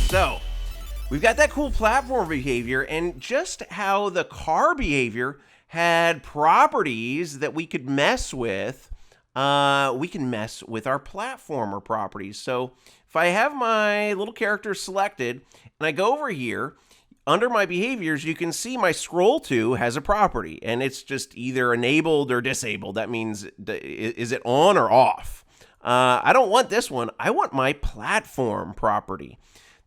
So, we've got that cool platform behavior and just how the car behavior had properties that we could mess with. We can mess with our platformer properties. So, if I have my little character selected and I go over here, under my behaviors, you can see my scroll to has a property, and it's just either enabled or disabled. That means, is it on or off? I don't want this one. I want my platform property.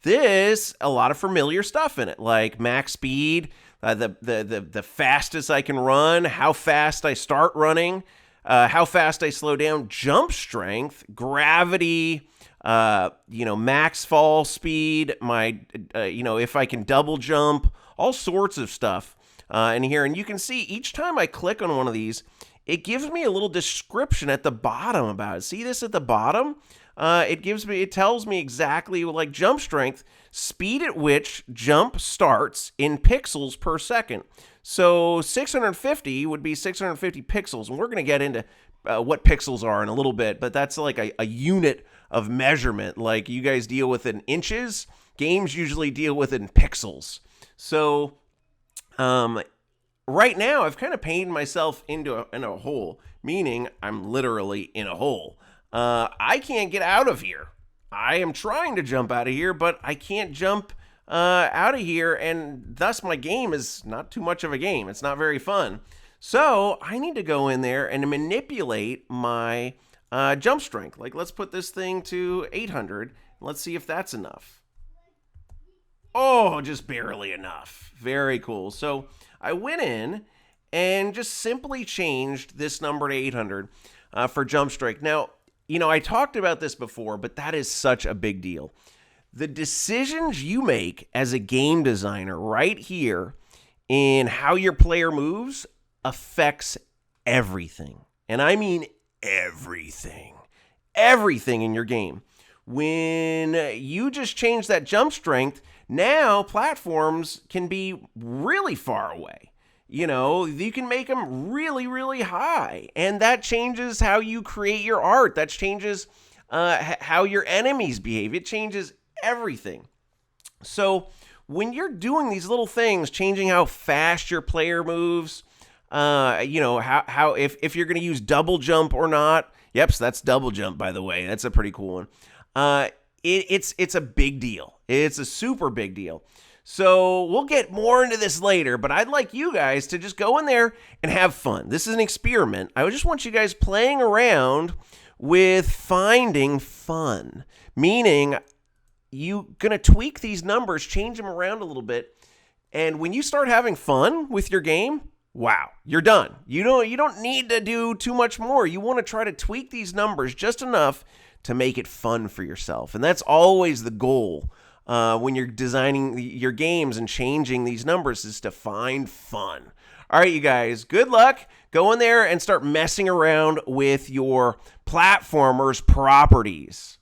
This, a lot of familiar stuff in it, like max speed, the fastest I can run, how fast I start running, how fast I slow down, jump strength, gravity, max fall speed, my, if I can double jump, all sorts of stuff in here. And you can see each time I click on one of these, it gives me a little description at the bottom about it. See this at the bottom? It tells me exactly, like jump strength, speed at which jump starts in pixels per second. So 650 would be 650 pixels, and we're going to get into what pixels are in a little bit, but that's like a unit of measurement. Like you guys deal with in inches, games usually deal with it in pixels. So right now I've kind of painted myself in a hole, meaning I'm literally in a hole. I can't get out of here. I am trying to jump out of here, but I can't jump out of here, and thus my game is not too much of a game. It's not very fun. So I need to go in there and manipulate my jump strength. Like, let's put this thing to 800. Let's see if that's enough. Oh, just barely enough. Very cool. So I went in and just simply changed this number to 800 for jump strength. Now, I talked about this before, but that is such a big deal. The decisions you make as a game designer right here in how your player moves affects everything. And I mean everything. Everything in your game. When you just change that jump strength, now platforms can be really far away. You can make them really, really high. And that changes how you create your art. That changes how your enemies behave. It changes everything. So when you're doing these little things, changing how fast your player moves, how if you're going to use double jump or not. Yep, so that's double jump, by the way. That's a pretty cool one. It's a big deal. It's a super big deal. So we'll get more into this later, but I'd like you guys to just go in there and have fun. This is an experiment. I just want you guys playing around with finding fun, meaning you're going to tweak these numbers, change them around a little bit, and when you start having fun with your game, wow, you're done. You don't need to do too much more. You want to try to tweak these numbers just enough to make it fun for yourself, and that's always the goal. When you're designing your games and changing these numbers is to find fun. All right, you guys, good luck. Go in there and start messing around with your platformers' properties.